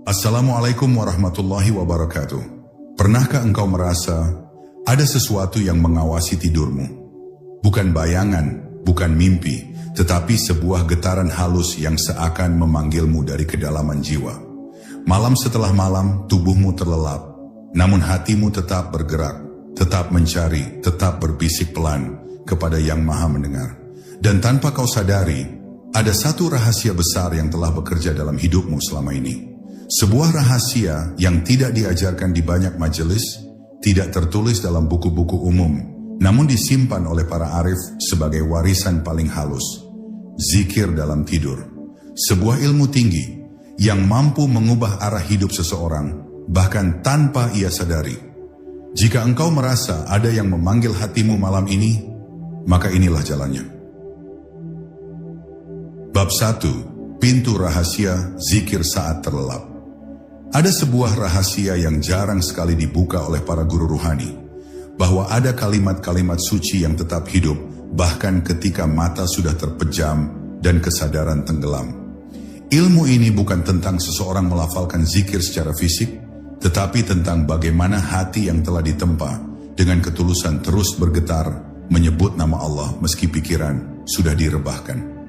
Assalamualaikum warahmatullahi wabarakatuh. Pernahkah engkau merasa ada sesuatu yang mengawasi tidurmu? Bukan bayangan, bukan mimpi, tetapi sebuah getaran halus yang seakan memanggilmu dari kedalaman jiwa. Malam setelah malam, tubuhmu terlelap, namun hatimu tetap bergerak, tetap mencari, tetap berbisik pelan kepada Yang Maha Mendengar. Dan tanpa kau sadari, ada satu rahasia besar yang telah bekerja dalam hidupmu selama ini. Sebuah rahasia yang tidak diajarkan di banyak majelis, tidak tertulis dalam buku-buku umum, namun disimpan oleh para arif sebagai warisan paling halus. Zikir dalam tidur. Sebuah ilmu tinggi yang mampu mengubah arah hidup seseorang, bahkan tanpa ia sadari. Jika engkau merasa ada yang memanggil hatimu malam ini, maka inilah jalannya. Bab 1. Pintu rahasia zikir saat terlelap. Ada sebuah rahasia yang jarang sekali dibuka oleh para guru ruhani, bahwa ada kalimat-kalimat suci yang tetap hidup bahkan ketika mata sudah terpejam dan kesadaran tenggelam. Ilmu ini bukan tentang seseorang melafalkan zikir secara fisik, tetapi tentang bagaimana hati yang telah ditempa dengan ketulusan terus bergetar menyebut nama Allah meski pikiran sudah direbahkan.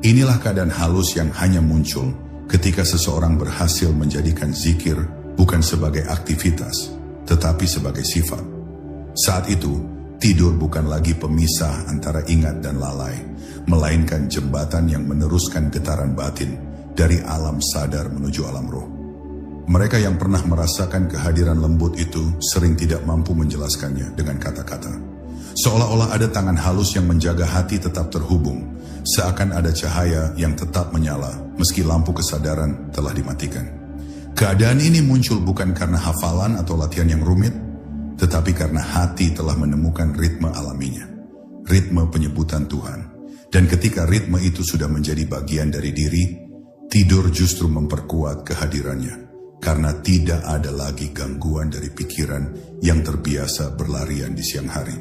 Inilah keadaan halus yang hanya muncul ketika seseorang berhasil menjadikan zikir bukan sebagai aktivitas, tetapi sebagai sifat. Saat itu, tidur bukan lagi pemisah antara ingat dan lalai, melainkan jembatan yang meneruskan getaran batin dari alam sadar menuju alam roh. Mereka yang pernah merasakan kehadiran lembut itu sering tidak mampu menjelaskannya dengan kata-kata. Seolah-olah ada tangan halus yang menjaga hati tetap terhubung, seakan ada cahaya yang tetap menyala meski lampu kesadaran telah dimatikan. Keadaan ini muncul bukan karena hafalan atau latihan yang rumit, tetapi karena hati telah menemukan ritme alaminya, ritme penyebutan Tuhan. Dan ketika ritme itu sudah menjadi bagian dari diri, tidur justru memperkuat kehadirannya, karena tidak ada lagi gangguan dari pikiran yang terbiasa berlarian di siang hari.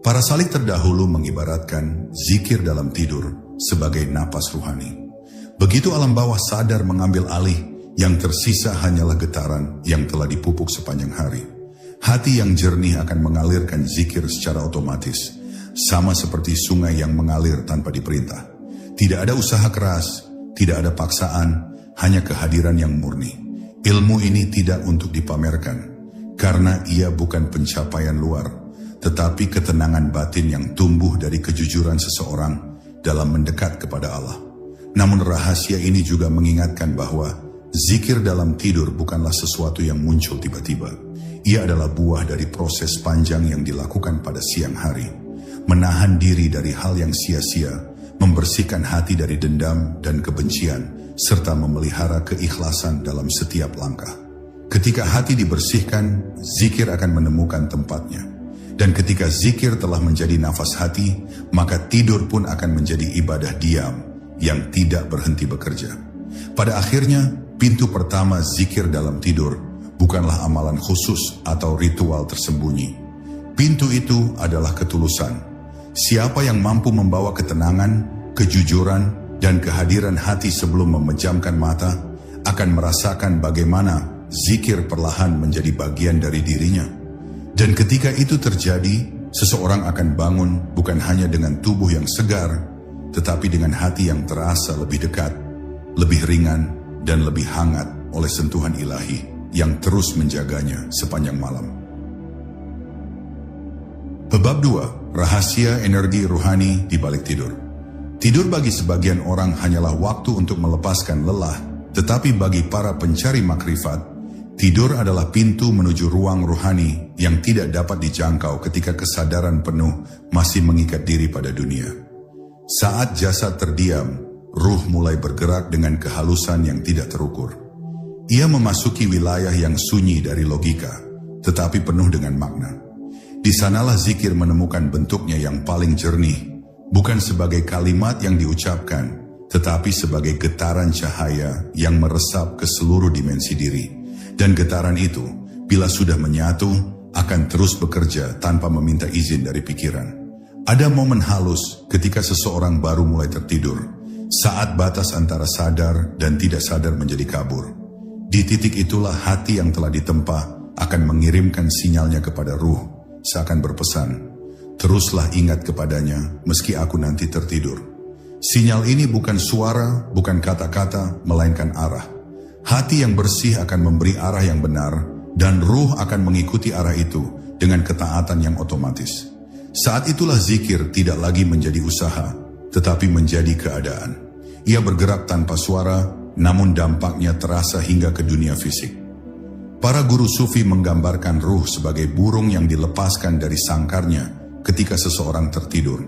Para salik terdahulu mengibaratkan zikir dalam tidur sebagai napas ruhani. Begitu alam bawah sadar mengambil alih, yang tersisa hanyalah getaran yang telah dipupuk sepanjang hari. Hati yang jernih akan mengalirkan zikir secara otomatis, sama seperti sungai yang mengalir tanpa diperintah. Tidak ada usaha keras, tidak ada paksaan, hanya kehadiran yang murni. Ilmu ini tidak untuk dipamerkan, karena ia bukan pencapaian luar, tetapi ketenangan batin yang tumbuh dari kejujuran seseorang dalam mendekat kepada Allah. Namun rahasia ini juga mengingatkan bahwa zikir dalam tidur bukanlah sesuatu yang muncul tiba-tiba. Ia adalah buah dari proses panjang yang dilakukan pada siang hari. Menahan diri dari hal yang sia-sia, membersihkan hati dari dendam dan kebencian, serta memelihara keikhlasan dalam setiap langkah. Ketika hati dibersihkan, zikir akan menemukan tempatnya. Dan ketika zikir telah menjadi nafas hati, maka tidur pun akan menjadi ibadah diam yang tidak berhenti bekerja. Pada akhirnya, pintu pertama zikir dalam tidur bukanlah amalan khusus atau ritual tersembunyi. Pintu itu adalah ketulusan. Siapa yang mampu membawa ketenangan, kejujuran, dan kehadiran hati sebelum memejamkan mata, akan merasakan bagaimana zikir perlahan menjadi bagian dari dirinya. Dan ketika itu terjadi, seseorang akan bangun bukan hanya dengan tubuh yang segar, tetapi dengan hati yang terasa lebih dekat, lebih ringan, dan lebih hangat oleh sentuhan ilahi yang terus menjaganya sepanjang malam. Bab 2. Rahasia energi ruhani di balik tidur. Tidur bagi sebagian orang hanyalah waktu untuk melepaskan lelah, tetapi bagi para pencari makrifat, tidur adalah pintu menuju ruang ruhani yang tidak dapat dijangkau ketika kesadaran penuh masih mengikat diri pada dunia. Saat jasad terdiam, ruh mulai bergerak dengan kehalusan yang tidak terukur. Ia memasuki wilayah yang sunyi dari logika, tetapi penuh dengan makna. Di sanalah zikir menemukan bentuknya yang paling jernih, bukan sebagai kalimat yang diucapkan, tetapi sebagai getaran cahaya yang meresap ke seluruh dimensi diri. Dan getaran itu, bila sudah menyatu, akan terus bekerja tanpa meminta izin dari pikiran. Ada momen halus ketika seseorang baru mulai tertidur. Saat batas antara sadar dan tidak sadar menjadi kabur, di titik itulah hati yang telah ditempa akan mengirimkan sinyalnya kepada ruh, seakan berpesan, teruslah ingat kepadanya meski aku nanti tertidur. Sinyal ini bukan suara, bukan kata-kata, melainkan arah. Hati yang bersih akan memberi arah yang benar, dan ruh akan mengikuti arah itu dengan ketaatan yang otomatis. Saat itulah zikir tidak lagi menjadi usaha, tetapi menjadi keadaan. Ia bergerak tanpa suara, namun dampaknya terasa hingga ke dunia fisik. Para guru sufi menggambarkan ruh sebagai burung yang dilepaskan dari sangkarnya ketika seseorang tertidur.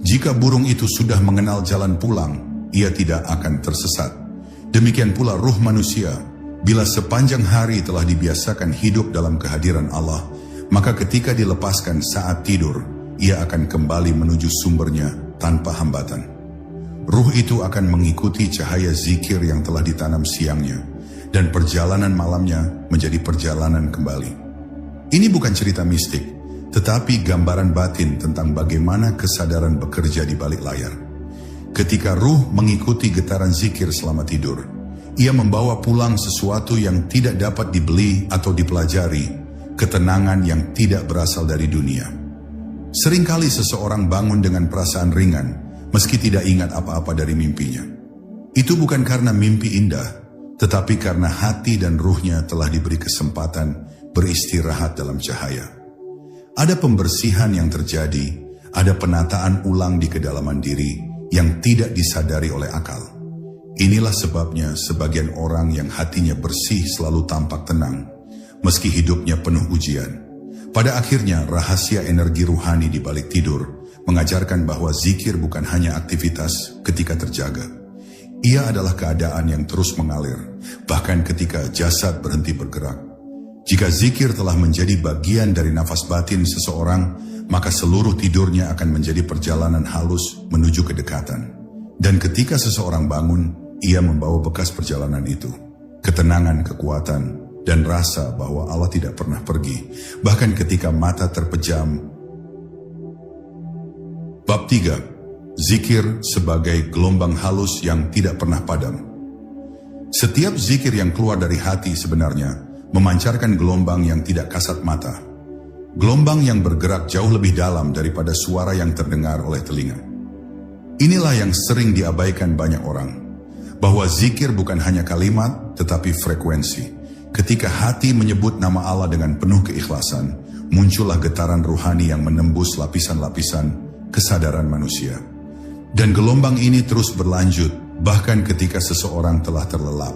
Jika burung itu sudah mengenal jalan pulang, ia tidak akan tersesat. Demikian pula ruh manusia, bila sepanjang hari telah dibiasakan hidup dalam kehadiran Allah, maka ketika dilepaskan saat tidur, ia akan kembali menuju sumbernya tanpa hambatan. Ruh itu akan mengikuti cahaya zikir yang telah ditanam siangnya, dan perjalanan malamnya menjadi perjalanan kembali. Ini bukan cerita mistik, tetapi gambaran batin tentang bagaimana kesadaran bekerja di balik layar. Ketika ruh mengikuti getaran zikir selama tidur, ia membawa pulang sesuatu yang tidak dapat dibeli atau dipelajari, ketenangan yang tidak berasal dari dunia. Seringkali seseorang bangun dengan perasaan ringan, meski tidak ingat apa-apa dari mimpinya. Itu bukan karena mimpi indah, tetapi karena hati dan ruhnya telah diberi kesempatan beristirahat dalam cahaya. Ada pembersihan yang terjadi, ada penataan ulang di kedalaman diri yang tidak disadari oleh akal. Inilah sebabnya sebagian orang yang hatinya bersih selalu tampak tenang, meski hidupnya penuh ujian. Pada akhirnya rahasia energi ruhani di balik tidur mengajarkan bahwa zikir bukan hanya aktivitas ketika terjaga. Ia adalah keadaan yang terus mengalir, bahkan ketika jasad berhenti bergerak. Jika zikir telah menjadi bagian dari nafas batin seseorang, maka seluruh tidurnya akan menjadi perjalanan halus menuju kedekatan. Dan ketika seseorang bangun, ia membawa bekas perjalanan itu, ketenangan, kekuatan, dan rasa bahwa Allah tidak pernah pergi, bahkan ketika mata terpejam. Bab 3. Zikir sebagai gelombang halus yang tidak pernah padam. Setiap zikir yang keluar dari hati sebenarnya memancarkan gelombang yang tidak kasat mata. Gelombang yang bergerak jauh lebih dalam daripada suara yang terdengar oleh telinga. Inilah yang sering diabaikan banyak orang, bahwa zikir bukan hanya kalimat, tetapi frekuensi. Ketika hati menyebut nama Allah dengan penuh keikhlasan, muncullah getaran ruhani yang menembus lapisan-lapisan kesadaran manusia. Dan gelombang ini terus berlanjut, bahkan ketika seseorang telah terlelap.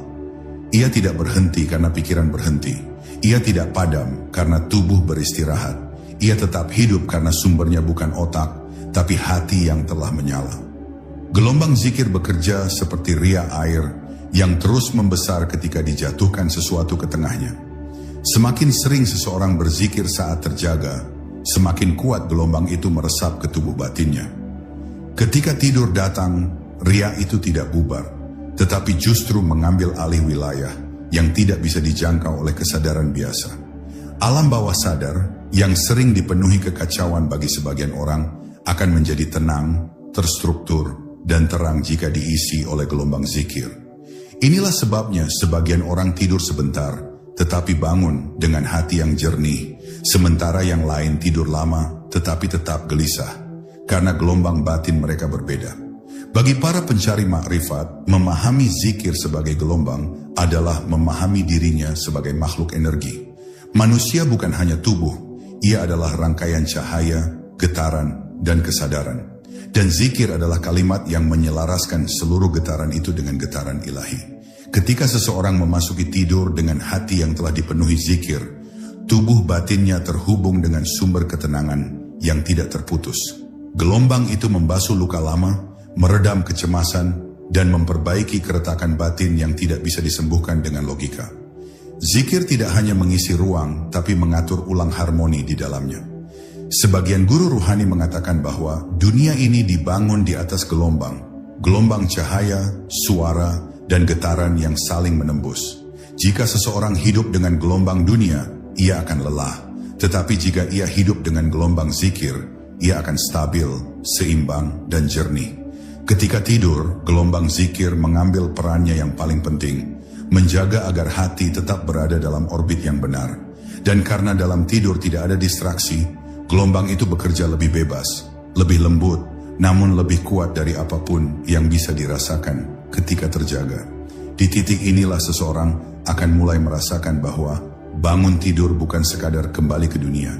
Ia tidak berhenti karena pikiran berhenti. Ia tidak padam karena tubuh beristirahat. Ia tetap hidup karena sumbernya bukan otak, tapi hati yang telah menyala. Gelombang zikir bekerja seperti ria air yang terus membesar ketika dijatuhkan sesuatu ke tengahnya. Semakin sering seseorang berzikir saat terjaga, semakin kuat gelombang itu meresap ke tubuh batinnya. Ketika tidur datang, ria itu tidak bubar, tetapi justru mengambil alih wilayah yang tidak bisa dijangkau oleh kesadaran biasa. Alam bawah sadar yang sering dipenuhi kekacauan bagi sebagian orang akan menjadi tenang, terstruktur, dan terang jika diisi oleh gelombang zikir. Inilah sebabnya sebagian orang tidur sebentar, tetapi bangun dengan hati yang jernih, sementara yang lain tidur lama, tetapi tetap gelisah, karena gelombang batin mereka berbeda. Bagi para pencari makrifat, memahami zikir sebagai gelombang adalah memahami dirinya sebagai makhluk energi. Manusia bukan hanya tubuh, ia adalah rangkaian cahaya, getaran, dan kesadaran. Dan zikir adalah kalimat yang menyelaraskan seluruh getaran itu dengan getaran ilahi. Ketika seseorang memasuki tidur dengan hati yang telah dipenuhi zikir, tubuh batinnya terhubung dengan sumber ketenangan yang tidak terputus. Gelombang itu membasuh luka lama, meredam kecemasan, dan memperbaiki keretakan batin yang tidak bisa disembuhkan dengan logika. Zikir tidak hanya mengisi ruang, tapi mengatur ulang harmoni di dalamnya. Sebagian guru ruhani mengatakan bahwa dunia ini dibangun di atas gelombang cahaya, suara, dan getaran yang saling menembus. Jika seseorang hidup dengan gelombang dunia, ia akan lelah. Tetapi jika ia hidup dengan gelombang zikir, ia akan stabil, seimbang, dan jernih. Ketika tidur, gelombang zikir mengambil perannya yang paling penting, menjaga agar hati tetap berada dalam orbit yang benar. Dan karena dalam tidur tidak ada distraksi, gelombang itu bekerja lebih bebas, lebih lembut, namun lebih kuat dari apapun yang bisa dirasakan ketika terjaga. Di titik inilah seseorang akan mulai merasakan bahwa bangun tidur bukan sekadar kembali ke dunia.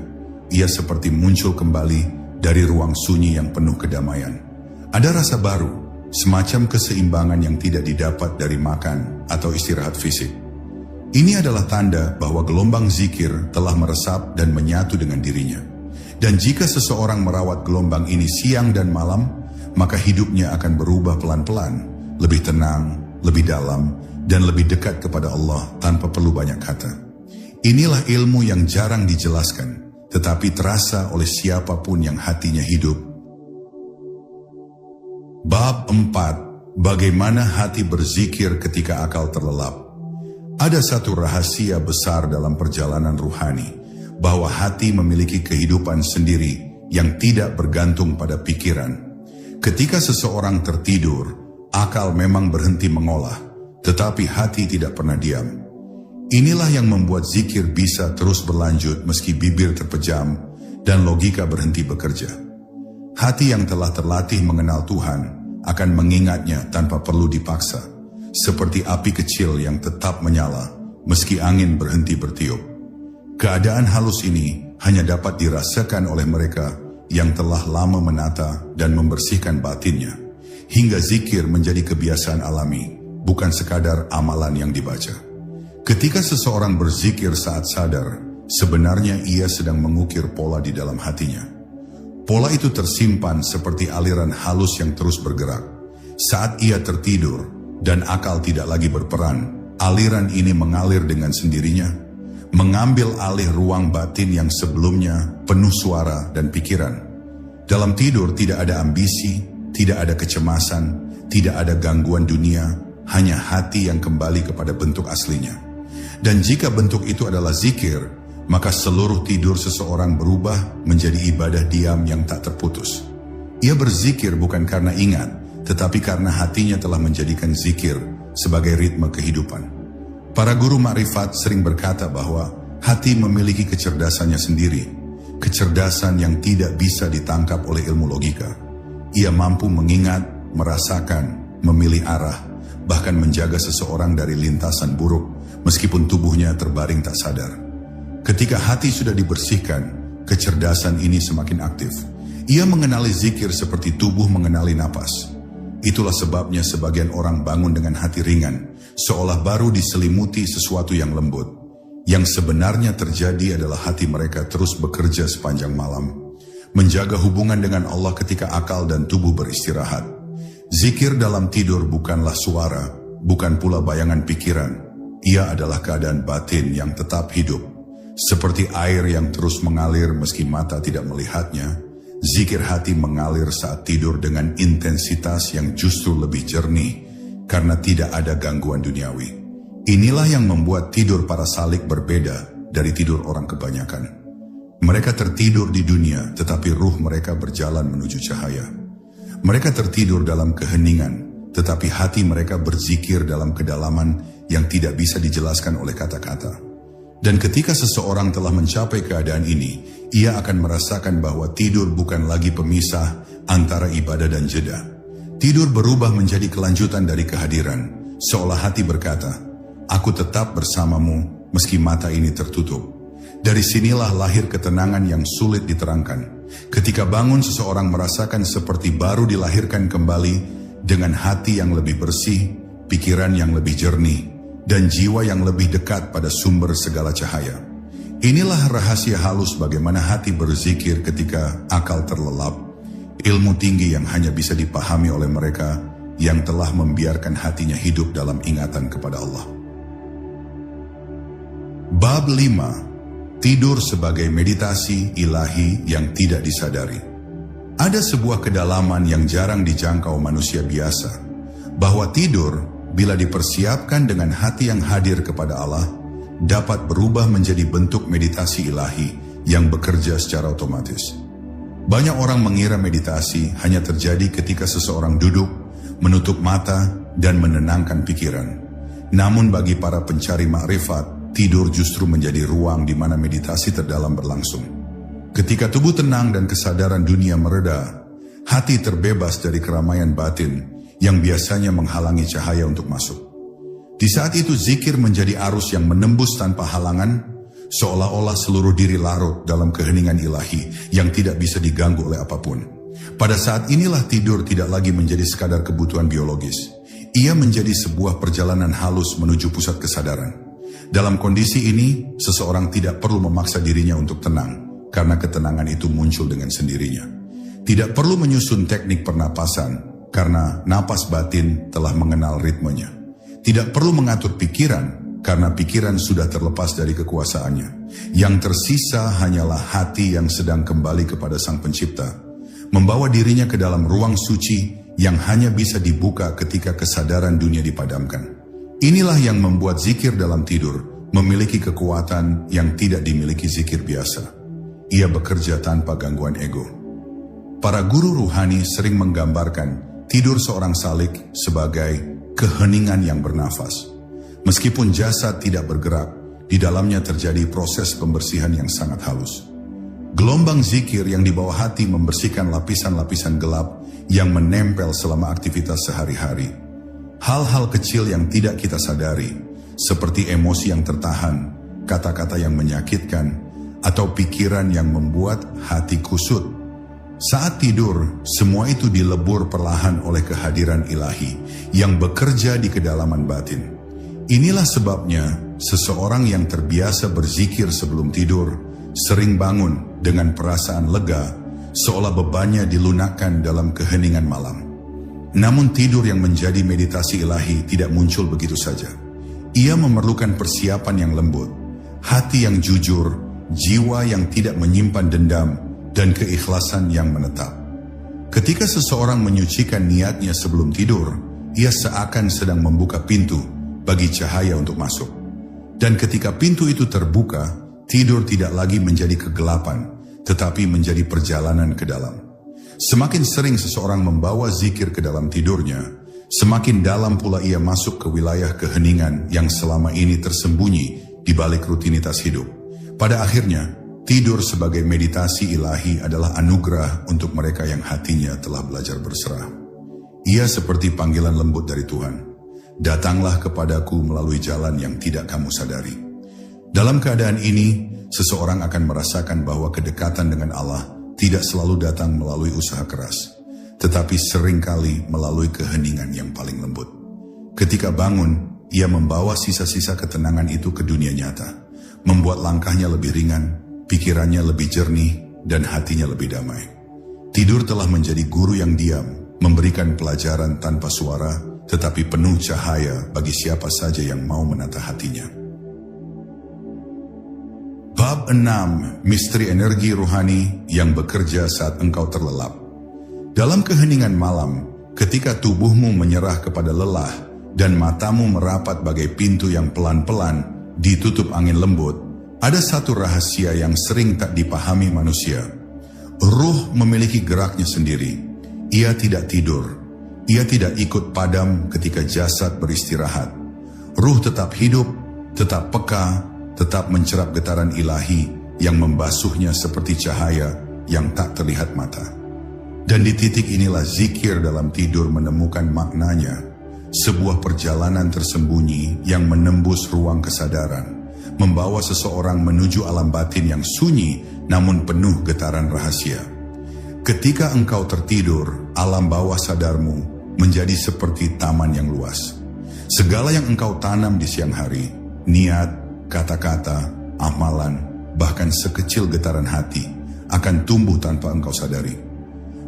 Ia seperti muncul kembali dari ruang sunyi yang penuh kedamaian. Ada rasa baru, semacam keseimbangan yang tidak didapat dari makan atau istirahat fisik. Ini adalah tanda bahwa gelombang zikir telah meresap dan menyatu dengan dirinya. Dan jika seseorang merawat gelombang ini siang dan malam, maka hidupnya akan berubah pelan-pelan, lebih tenang, lebih dalam, dan lebih dekat kepada Allah tanpa perlu banyak kata. Inilah ilmu yang jarang dijelaskan, tetapi terasa oleh siapapun yang hatinya hidup. Bab 4. Bagaimana hati berzikir ketika akal terlelap. Ada satu rahasia besar dalam perjalanan ruhani, bahwa hati memiliki kehidupan sendiri yang tidak bergantung pada pikiran. Ketika seseorang tertidur, akal memang berhenti mengolah, tetapi hati tidak pernah diam. Inilah yang membuat zikir bisa terus berlanjut meski bibir terpejam dan logika berhenti bekerja. Hati yang telah terlatih mengenal Tuhan akan mengingatnya tanpa perlu dipaksa, seperti api kecil yang tetap menyala meski angin berhenti bertiup. Keadaan halus ini hanya dapat dirasakan oleh mereka yang telah lama menata dan membersihkan batinnya, hingga zikir menjadi kebiasaan alami, bukan sekadar amalan yang dibaca. Ketika seseorang berzikir saat sadar, sebenarnya ia sedang mengukir pola di dalam hatinya. Pola itu tersimpan seperti aliran halus yang terus bergerak. Saat ia tertidur dan akal tidak lagi berperan, aliran ini mengalir dengan sendirinya, mengambil alih ruang batin yang sebelumnya penuh suara dan pikiran. Dalam tidur tidak ada ambisi, tidak ada kecemasan, tidak ada gangguan dunia, hanya hati yang kembali kepada bentuk aslinya. Dan jika bentuk itu adalah zikir, maka seluruh tidur seseorang berubah menjadi ibadah diam yang tak terputus. Ia berzikir bukan karena ingat, tetapi karena hatinya telah menjadikan zikir sebagai ritme kehidupan. Para guru makrifat sering berkata bahwa hati memiliki kecerdasannya sendiri, kecerdasan yang tidak bisa ditangkap oleh ilmu logika. Ia mampu mengingat, merasakan, memilih arah, bahkan menjaga seseorang dari lintasan buruk, meskipun tubuhnya terbaring tak sadar. Ketika hati sudah dibersihkan, kecerdasan ini semakin aktif. Ia mengenali zikir seperti tubuh mengenali napas. Itulah sebabnya sebagian orang bangun dengan hati ringan, seolah baru diselimuti sesuatu yang lembut. Yang sebenarnya terjadi adalah hati mereka terus bekerja sepanjang malam, menjaga hubungan dengan Allah ketika akal dan tubuh beristirahat. Zikir dalam tidur bukanlah suara, bukan pula bayangan pikiran. Ia adalah keadaan batin yang tetap hidup. Seperti air yang terus mengalir meski mata tidak melihatnya, zikir hati mengalir saat tidur dengan intensitas yang justru lebih jernih karena tidak ada gangguan duniawi. Inilah yang membuat tidur para salik berbeda dari tidur orang kebanyakan. Mereka tertidur di dunia, tetapi ruh mereka berjalan menuju cahaya. Mereka tertidur dalam keheningan, tetapi hati mereka berzikir dalam kedalaman yang tidak bisa dijelaskan oleh kata-kata. Dan ketika seseorang telah mencapai keadaan ini, ia akan merasakan bahwa tidur bukan lagi pemisah antara ibadah dan jeda. Tidur berubah menjadi kelanjutan dari kehadiran, seolah hati berkata, "Aku tetap bersamamu meski mata ini tertutup." Dari sinilah lahir ketenangan yang sulit diterangkan. Ketika bangun, seseorang merasakan seperti baru dilahirkan kembali dengan hati yang lebih bersih, pikiran yang lebih jernih, dan jiwa yang lebih dekat pada sumber segala cahaya. Inilah rahasia halus bagaimana hati berzikir ketika akal terlelap, ilmu tinggi yang hanya bisa dipahami oleh mereka yang telah membiarkan hatinya hidup dalam ingatan kepada Allah. Bab 5. Tidur sebagai meditasi ilahi yang tidak disadari. Ada sebuah kedalaman yang jarang dijangkau manusia biasa, bahwa tidur bila dipersiapkan dengan hati yang hadir kepada Allah, dapat berubah menjadi bentuk meditasi ilahi yang bekerja secara otomatis. Banyak orang mengira meditasi hanya terjadi ketika seseorang duduk, menutup mata, dan menenangkan pikiran. Namun bagi para pencari makrifat, tidur justru menjadi ruang di mana meditasi terdalam berlangsung. Ketika tubuh tenang dan kesadaran dunia mereda, hati terbebas dari keramaian batin yang biasanya menghalangi cahaya untuk masuk. Di saat itu zikir menjadi arus yang menembus tanpa halangan, seolah-olah seluruh diri larut dalam keheningan ilahi yang tidak bisa diganggu oleh apapun. Pada saat inilah tidur tidak lagi menjadi sekadar kebutuhan biologis. Ia menjadi sebuah perjalanan halus menuju pusat kesadaran. Dalam kondisi ini, seseorang tidak perlu memaksa dirinya untuk tenang, karena ketenangan itu muncul dengan sendirinya. Tidak perlu menyusun teknik pernapasan, karena napas batin telah mengenal ritmenya. Tidak perlu mengatur pikiran, karena pikiran sudah terlepas dari kekuasaannya. Yang tersisa hanyalah hati yang sedang kembali kepada Sang Pencipta, membawa dirinya ke dalam ruang suci yang hanya bisa dibuka ketika kesadaran dunia dipadamkan. Inilah yang membuat zikir dalam tidur memiliki kekuatan yang tidak dimiliki zikir biasa. Ia bekerja tanpa gangguan ego. Para guru ruhani sering menggambarkan tidur seorang salik sebagai keheningan yang bernafas. Meskipun jasad tidak bergerak, di dalamnya terjadi proses pembersihan yang sangat halus. Gelombang zikir yang dibawa hati membersihkan lapisan-lapisan gelap yang menempel selama aktivitas sehari-hari. Hal-hal kecil yang tidak kita sadari, seperti emosi yang tertahan, kata-kata yang menyakitkan, atau pikiran yang membuat hati kusut. Saat tidur, semua itu dilebur perlahan oleh kehadiran ilahi yang bekerja di kedalaman batin. Inilah sebabnya seseorang yang terbiasa berzikir sebelum tidur sering bangun dengan perasaan lega, seolah bebannya dilunakkan dalam keheningan malam. Namun tidur yang menjadi meditasi ilahi tidak muncul begitu saja. Ia memerlukan persiapan yang lembut, hati yang jujur, jiwa yang tidak menyimpan dendam, dan keikhlasan yang menetap. Ketika seseorang menyucikan niatnya sebelum tidur, ia seakan sedang membuka pintu bagi cahaya untuk masuk. Dan ketika pintu itu terbuka, tidur tidak lagi menjadi kegelapan, tetapi menjadi perjalanan ke dalam. Semakin sering seseorang membawa zikir ke dalam tidurnya, semakin dalam pula ia masuk ke wilayah keheningan yang selama ini tersembunyi di balik rutinitas hidup. Pada akhirnya, tidur sebagai meditasi ilahi adalah anugerah untuk mereka yang hatinya telah belajar berserah. Ia seperti panggilan lembut dari Tuhan. Datanglah kepadaku melalui jalan yang tidak kamu sadari. Dalam keadaan ini, seseorang akan merasakan bahwa kedekatan dengan Allah tidak selalu datang melalui usaha keras, tetapi seringkali melalui keheningan yang paling lembut. Ketika bangun, ia membawa sisa-sisa ketenangan itu ke dunia nyata, membuat langkahnya lebih ringan, pikirannya lebih jernih, dan hatinya lebih damai. Tidur telah menjadi guru yang diam, memberikan pelajaran tanpa suara, tetapi penuh cahaya bagi siapa saja yang mau menata hatinya. Bab 6. Misteri energi ruhani yang bekerja saat engkau terlelap. Dalam keheningan malam, ketika tubuhmu menyerah kepada lelah dan matamu merapat bagai pintu yang pelan-pelan ditutup angin lembut, ada satu rahasia yang sering tak dipahami manusia. Ruh memiliki geraknya sendiri. Ia tidak tidur. Ia tidak ikut padam ketika jasad beristirahat. Ruh tetap hidup, tetap peka, tetap mencerap getaran ilahi yang membasuhnya seperti cahaya yang tak terlihat mata. Dan di titik inilah zikir dalam tidur menemukan maknanya, sebuah perjalanan tersembunyi yang menembus ruang kesadaran, membawa seseorang menuju alam batin yang sunyi namun penuh getaran rahasia. Ketika engkau tertidur, alam bawah sadarmu menjadi seperti taman yang luas. Segala yang engkau tanam di siang hari, niat, kata-kata, amalan, bahkan sekecil getaran hati, akan tumbuh tanpa engkau sadari.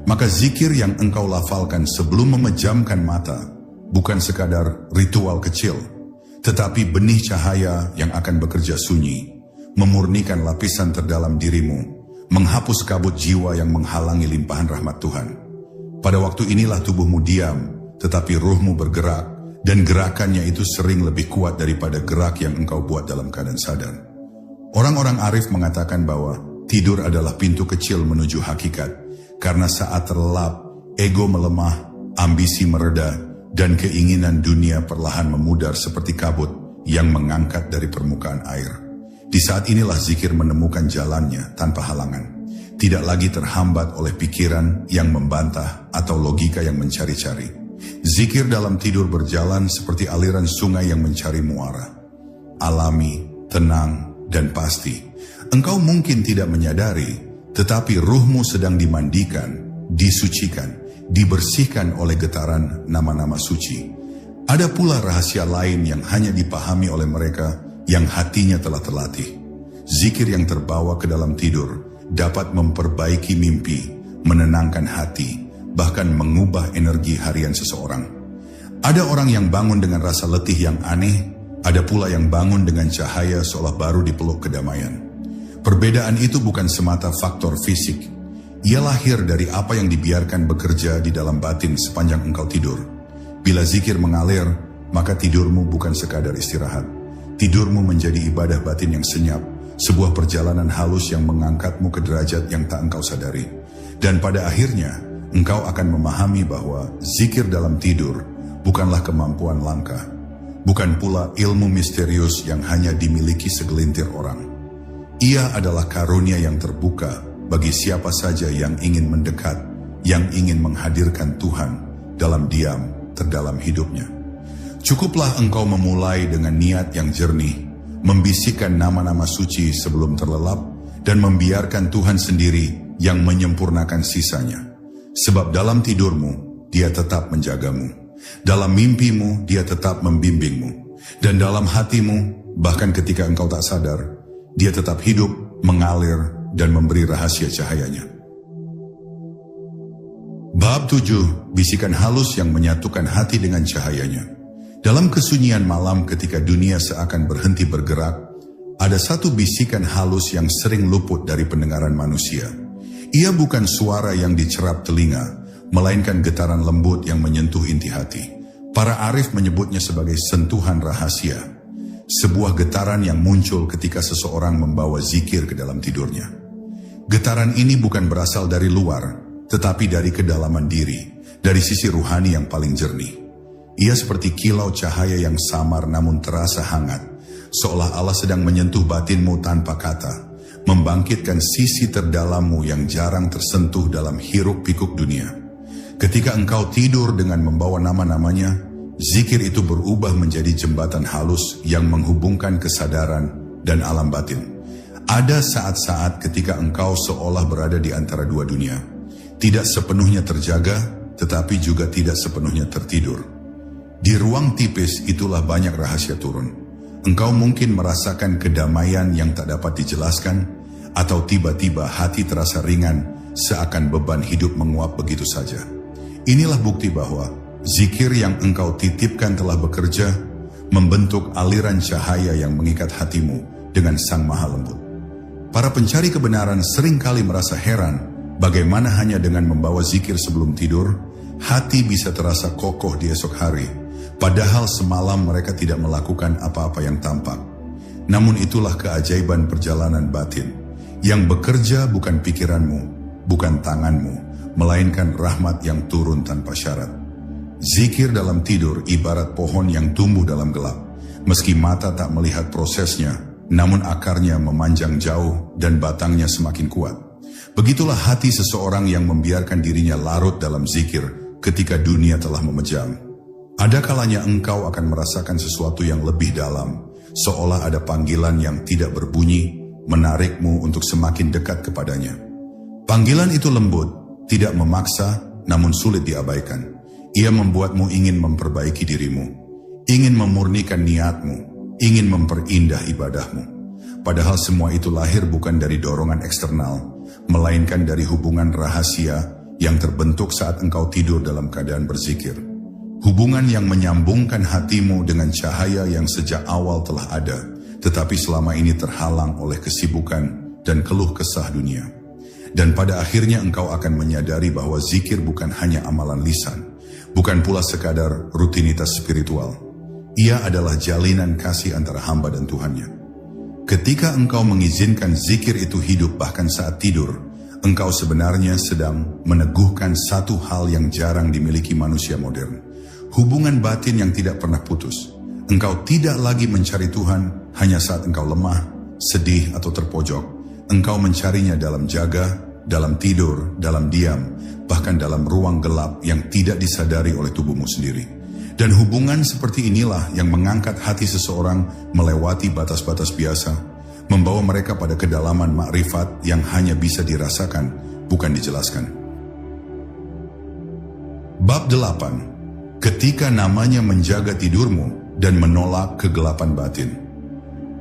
Maka zikir yang engkau lafalkan sebelum memejamkan mata, bukan sekadar ritual kecil, tetapi benih cahaya yang akan bekerja sunyi, memurnikan lapisan terdalam dirimu, menghapus kabut jiwa yang menghalangi limpahan rahmat Tuhan. Pada waktu inilah tubuhmu diam, tetapi ruhmu bergerak, dan gerakannya itu sering lebih kuat daripada gerak yang engkau buat dalam keadaan sadar. Orang-orang arif mengatakan bahwa tidur adalah pintu kecil menuju hakikat, Karena saat terlelap, ego melemah, ambisi mereda, dan keinginan dunia perlahan memudar seperti kabut yang mengangkat dari permukaan air. Di saat inilah zikir menemukan jalannya tanpa halangan. Tidak lagi terhambat oleh pikiran yang membantah atau logika yang mencari-cari. Zikir dalam tidur berjalan seperti aliran sungai yang mencari muara. Alami, tenang, dan pasti. Engkau mungkin tidak menyadari, tetapi ruhmu sedang dimandikan, disucikan, dibersihkan oleh getaran nama-nama suci. Ada pula rahasia lain yang hanya dipahami oleh mereka yang hatinya telah terlatih. Zikir yang terbawa ke dalam tidur dapat memperbaiki mimpi, menenangkan hati, bahkan mengubah energi harian seseorang. Ada orang yang bangun dengan rasa letih yang aneh, ada pula yang bangun dengan cahaya seolah baru dipeluk kedamaian. Perbedaan itu bukan semata faktor fisik. Ia lahir dari apa yang dibiarkan bekerja di dalam batin sepanjang engkau tidur. Bila zikir mengalir, maka tidurmu bukan sekadar istirahat. Tidurmu menjadi ibadah batin yang senyap, sebuah perjalanan halus yang mengangkatmu ke derajat yang tak engkau sadari. Dan pada akhirnya, engkau akan memahami bahwa zikir dalam tidur bukanlah kemampuan langka, bukan pula ilmu misterius yang hanya dimiliki segelintir orang. Ia adalah karunia yang terbuka bagi siapa saja yang ingin mendekat, yang ingin menghadirkan Tuhan dalam diam terdalam hidupnya. Cukuplah engkau memulai dengan niat yang jernih, membisikkan nama-nama suci sebelum terlelap, dan membiarkan Tuhan sendiri yang menyempurnakan sisanya. Sebab dalam tidurmu, Dia tetap menjagamu. Dalam mimpimu, Dia tetap membimbingmu. Dan dalam hatimu, bahkan ketika engkau tak sadar, Dia tetap hidup, mengalir, dan memberi rahasia cahayanya. Bab 7, bisikan halus yang menyatukan hati dengan cahayanya. Dalam kesunyian malam ketika dunia seakan berhenti bergerak, ada satu bisikan halus yang sering luput dari pendengaran manusia. Ia bukan suara yang dicerap telinga, melainkan getaran lembut yang menyentuh inti hati. Para arif menyebutnya sebagai sentuhan rahasia. Sebuah getaran yang muncul ketika seseorang membawa zikir ke dalam tidurnya. Getaran ini bukan berasal dari luar, tetapi dari kedalaman diri, dari sisi ruhani yang paling jernih. Ia seperti kilau cahaya yang samar namun terasa hangat, seolah Allah sedang menyentuh batinmu tanpa kata, membangkitkan sisi terdalammu yang jarang tersentuh dalam hiruk-pikuk dunia. Ketika engkau tidur dengan membawa nama-namanya, zikir itu berubah menjadi jembatan halus yang menghubungkan kesadaran dan alam batin. Ada saat-saat ketika engkau seolah berada di antara dua dunia, tidak sepenuhnya terjaga, tetapi juga tidak sepenuhnya tertidur. Di ruang tipis itulah banyak rahasia turun. Engkau mungkin merasakan kedamaian yang tak dapat dijelaskan, atau tiba-tiba hati terasa ringan, seakan beban hidup menguap begitu saja. Inilah bukti bahwa zikir yang engkau titipkan telah bekerja, membentuk aliran cahaya yang mengikat hatimu dengan Sang Maha Lembut. Para pencari kebenaran seringkali merasa heran, bagaimana hanya dengan membawa zikir sebelum tidur, hati bisa terasa kokoh di esok hari. Padahal semalam mereka tidak melakukan apa-apa yang tampak. Namun itulah keajaiban perjalanan batin. Yang bekerja bukan pikiranmu, bukan tanganmu, melainkan rahmat yang turun tanpa syarat. Zikir dalam tidur ibarat pohon yang tumbuh dalam gelap. Meski mata tak melihat prosesnya, namun akarnya memanjang jauh dan batangnya semakin kuat. Begitulah hati seseorang yang membiarkan dirinya larut dalam zikir ketika dunia telah memejam. Ada kalanya engkau akan merasakan sesuatu yang lebih dalam, seolah ada panggilan yang tidak berbunyi, menarikmu untuk semakin dekat kepadanya. Panggilan itu lembut, tidak memaksa, namun sulit diabaikan. Ia membuatmu ingin memperbaiki dirimu, ingin memurnikan niatmu, ingin memperindah ibadahmu. Padahal semua itu lahir bukan dari dorongan eksternal, melainkan dari hubungan rahasia yang terbentuk saat engkau tidur dalam keadaan berzikir. Hubungan yang menyambungkan hatimu dengan cahaya yang sejak awal telah ada, tetapi selama ini terhalang oleh kesibukan dan keluh kesah dunia. Dan pada akhirnya engkau akan menyadari bahwa zikir bukan hanya amalan lisan, bukan pula sekadar rutinitas spiritual. Ia adalah jalinan kasih antara hamba dan Tuhannya. Ketika engkau mengizinkan zikir itu hidup bahkan saat tidur, engkau sebenarnya sedang meneguhkan satu hal yang jarang dimiliki manusia modern. Hubungan batin yang tidak pernah putus. Engkau tidak lagi mencari Tuhan hanya saat engkau lemah, sedih atau terpojok. Engkau mencarinya dalam jaga, dalam tidur, dalam diam, bahkan dalam ruang gelap yang tidak disadari oleh tubuhmu sendiri. Dan hubungan seperti inilah yang mengangkat hati seseorang melewati batas-batas biasa, membawa mereka pada kedalaman makrifat yang hanya bisa dirasakan, bukan dijelaskan. Bab 8. Ketika namanya menjaga tidurmu dan menolak kegelapan batin.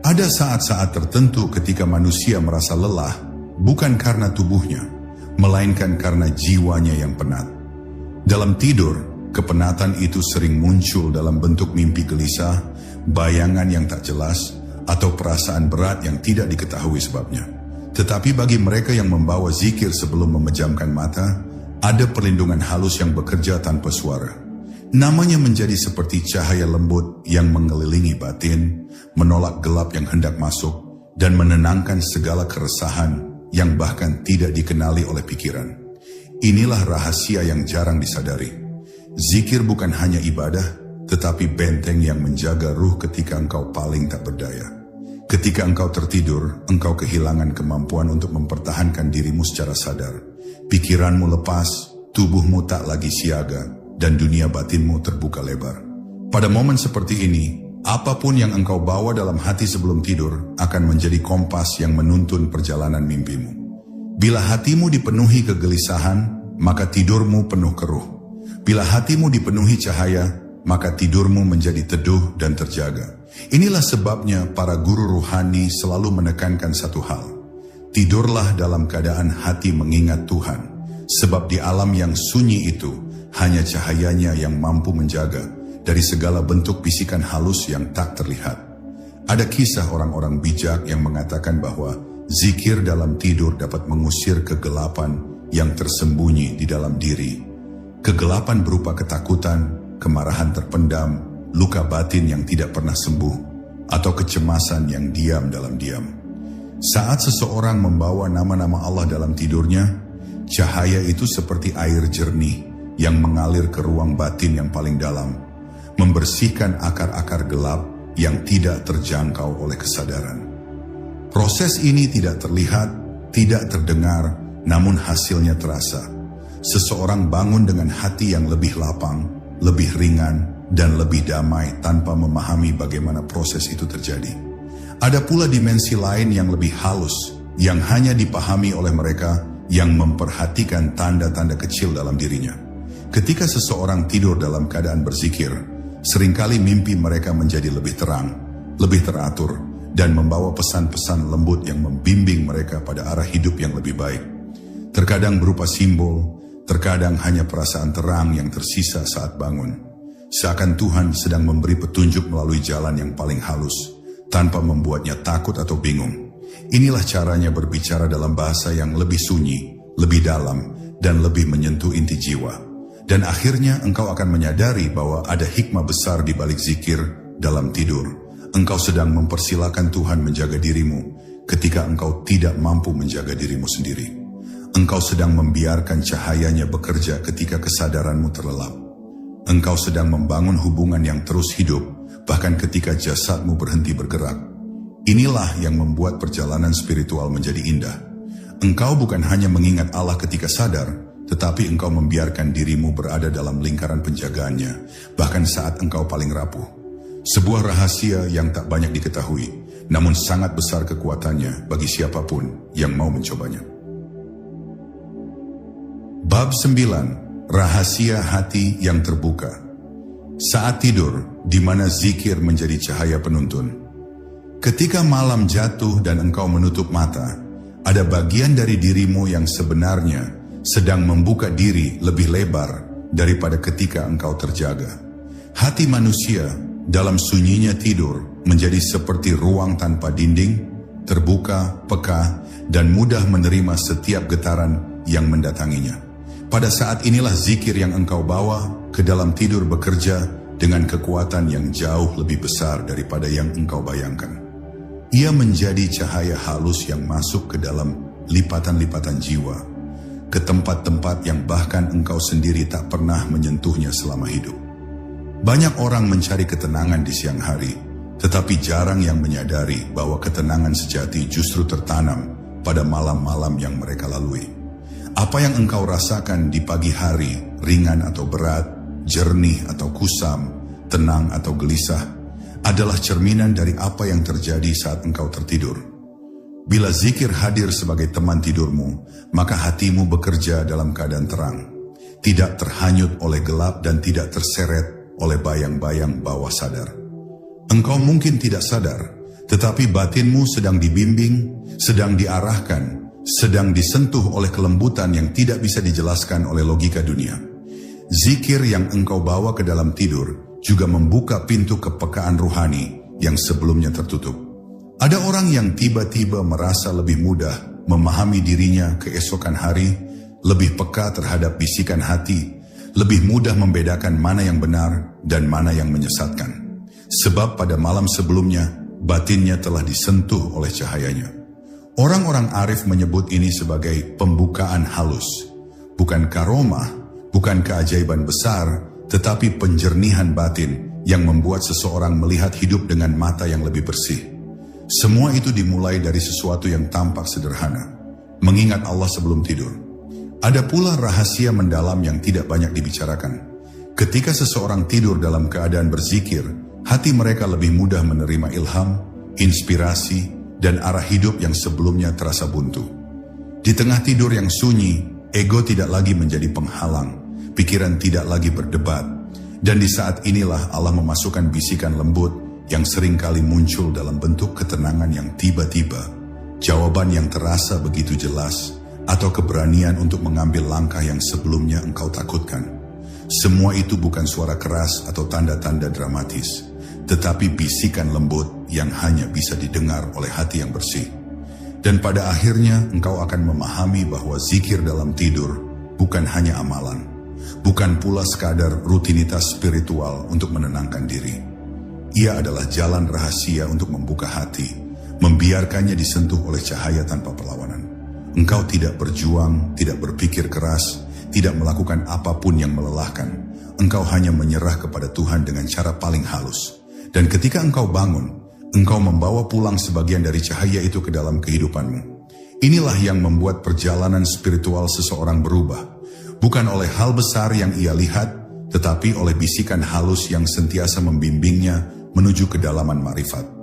Ada saat-saat tertentu ketika manusia merasa lelah, bukan karena tubuhnya, melainkan karena jiwanya yang penat. Dalam tidur, kepenatan itu sering muncul dalam bentuk mimpi gelisah, bayangan yang tak jelas, atau perasaan berat yang tidak diketahui sebabnya. Tetapi bagi mereka yang membawa zikir sebelum memejamkan mata, ada perlindungan halus yang bekerja tanpa suara. Namanya menjadi seperti cahaya lembut yang mengelilingi batin, menolak gelap yang hendak masuk, dan menenangkan segala keresahan yang bahkan tidak dikenali oleh pikiran. Inilah rahasia yang jarang disadari. Zikir bukan hanya ibadah, tetapi benteng yang menjaga ruh ketika engkau paling tak berdaya. Ketika engkau tertidur, engkau kehilangan kemampuan untuk mempertahankan dirimu secara sadar. Pikiranmu lepas, tubuhmu tak lagi siaga, dan dunia batinmu terbuka lebar. Pada momen seperti ini, apapun yang engkau bawa dalam hati sebelum tidur akan menjadi kompas yang menuntun perjalanan mimpimu. Bila hatimu dipenuhi kegelisahan, maka tidurmu penuh keruh. Bila hatimu dipenuhi cahaya, maka tidurmu menjadi teduh dan terjaga. Inilah sebabnya para guru ruhani selalu menekankan satu hal. Tidurlah dalam keadaan hati mengingat Tuhan. Sebab di alam yang sunyi itu, hanya cahayanya yang mampu menjaga dari segala bentuk bisikan halus yang tak terlihat. Ada kisah orang-orang bijak yang mengatakan bahwa zikir dalam tidur dapat mengusir kegelapan yang tersembunyi di dalam diri. Kegelapan berupa ketakutan, kemarahan terpendam, luka batin yang tidak pernah sembuh, atau kecemasan yang diam dalam diam. Saat seseorang membawa nama-nama Allah dalam tidurnya, cahaya itu seperti air jernih yang mengalir ke ruang batin yang paling dalam, membersihkan akar-akar gelap yang tidak terjangkau oleh kesadaran. Proses ini tidak terlihat, tidak terdengar, namun hasilnya terasa. Seseorang bangun dengan hati yang lebih lapang, lebih ringan, dan lebih damai tanpa memahami bagaimana proses itu terjadi. Ada pula dimensi lain yang lebih halus, yang hanya dipahami oleh mereka yang memperhatikan tanda-tanda kecil dalam dirinya. Ketika seseorang tidur dalam keadaan berzikir, seringkali mimpi mereka menjadi lebih terang, lebih teratur, dan membawa pesan-pesan lembut yang membimbing mereka pada arah hidup yang lebih baik. Terkadang berupa simbol, terkadang hanya perasaan terang yang tersisa saat bangun. Seakan Tuhan sedang memberi petunjuk melalui jalan yang paling halus, tanpa membuatnya takut atau bingung. Inilah caranya berbicara dalam bahasa yang lebih sunyi, lebih dalam, dan lebih menyentuh inti jiwa. Dan akhirnya engkau akan menyadari bahwa ada hikmah besar di balik zikir dalam tidur. Engkau sedang mempersilakan Tuhan menjaga dirimu ketika engkau tidak mampu menjaga dirimu sendiri. Engkau sedang membiarkan cahayanya bekerja ketika kesadaranmu terlelap. Engkau sedang membangun hubungan yang terus hidup, bahkan ketika jasadmu berhenti bergerak. Inilah yang membuat perjalanan spiritual menjadi indah. Engkau bukan hanya mengingat Allah ketika sadar, tetapi engkau membiarkan dirimu berada dalam lingkaran penjagaannya, bahkan saat engkau paling rapuh. Sebuah rahasia yang tak banyak diketahui, namun sangat besar kekuatannya bagi siapapun yang mau mencobanya. Bab 9. Rahasia hati yang terbuka. Saat tidur, di mana zikir menjadi cahaya penuntun. Ketika malam jatuh dan engkau menutup mata, ada bagian dari dirimu yang sebenarnya sedang membuka diri lebih lebar daripada ketika engkau terjaga. Hati manusia dalam sunyinya tidur menjadi seperti ruang tanpa dinding, terbuka, peka, dan mudah menerima setiap getaran yang mendatanginya. Pada saat inilah zikir yang engkau bawa ke dalam tidur bekerja dengan kekuatan yang jauh lebih besar daripada yang engkau bayangkan. Ia menjadi cahaya halus yang masuk ke dalam lipatan-lipatan jiwa, ke tempat-tempat yang bahkan engkau sendiri tak pernah menyentuhnya selama hidup. Banyak orang mencari ketenangan di siang hari, tetapi jarang yang menyadari bahwa ketenangan sejati justru tertanam pada malam-malam yang mereka lalui. Apa yang engkau rasakan di pagi hari, ringan atau berat, jernih atau kusam, tenang atau gelisah, adalah cerminan dari apa yang terjadi saat engkau tertidur. Bila zikir hadir sebagai teman tidurmu, maka hatimu bekerja dalam keadaan terang, tidak terhanyut oleh gelap dan tidak terseret oleh bayang-bayang bawah sadar. Engkau mungkin tidak sadar, tetapi batinmu sedang dibimbing, sedang diarahkan, sedang disentuh oleh kelembutan yang tidak bisa dijelaskan oleh logika dunia. Zikir yang engkau bawa ke dalam tidur juga membuka pintu kepekaan ruhani yang sebelumnya tertutup. Ada orang yang tiba-tiba merasa lebih mudah memahami dirinya keesokan hari, lebih peka terhadap bisikan hati, lebih mudah membedakan mana yang benar dan mana yang menyesatkan. Sebab pada malam sebelumnya, batinnya telah disentuh oleh cahayanya. Orang-orang arif menyebut ini sebagai pembukaan halus. Bukan karomah, bukan keajaiban besar, tetapi penjernihan batin yang membuat seseorang melihat hidup dengan mata yang lebih bersih. Semua itu dimulai dari sesuatu yang tampak sederhana, mengingat Allah sebelum tidur. Ada pula rahasia mendalam yang tidak banyak dibicarakan. Ketika seseorang tidur dalam keadaan berzikir, hati mereka lebih mudah menerima ilham, inspirasi, dan arah hidup yang sebelumnya terasa buntu. Di tengah tidur yang sunyi, ego tidak lagi menjadi penghalang, pikiran tidak lagi berdebat, dan di saat inilah Allah memasukkan bisikan lembut yang seringkali muncul dalam bentuk ketenangan yang tiba-tiba, jawaban yang terasa begitu jelas, atau keberanian untuk mengambil langkah yang sebelumnya engkau takutkan. Semua itu bukan suara keras atau tanda-tanda dramatis, tetapi bisikan lembut yang hanya bisa didengar oleh hati yang bersih. Dan pada akhirnya engkau akan memahami bahwa zikir dalam tidur bukan hanya amalan, bukan pula sekadar rutinitas spiritual untuk menenangkan diri. Ia adalah jalan rahasia untuk membuka hati, membiarkannya disentuh oleh cahaya tanpa perlawanan. Engkau tidak berjuang, tidak berpikir keras, tidak melakukan apapun yang melelahkan. Engkau hanya menyerah kepada Tuhan dengan cara paling halus. Dan ketika engkau bangun, engkau membawa pulang sebagian dari cahaya itu ke dalam kehidupanmu. Inilah yang membuat perjalanan spiritual seseorang berubah. Bukan oleh hal besar yang ia lihat, tetapi oleh bisikan halus yang sentiasa membimbingnya menuju kedalaman marifat.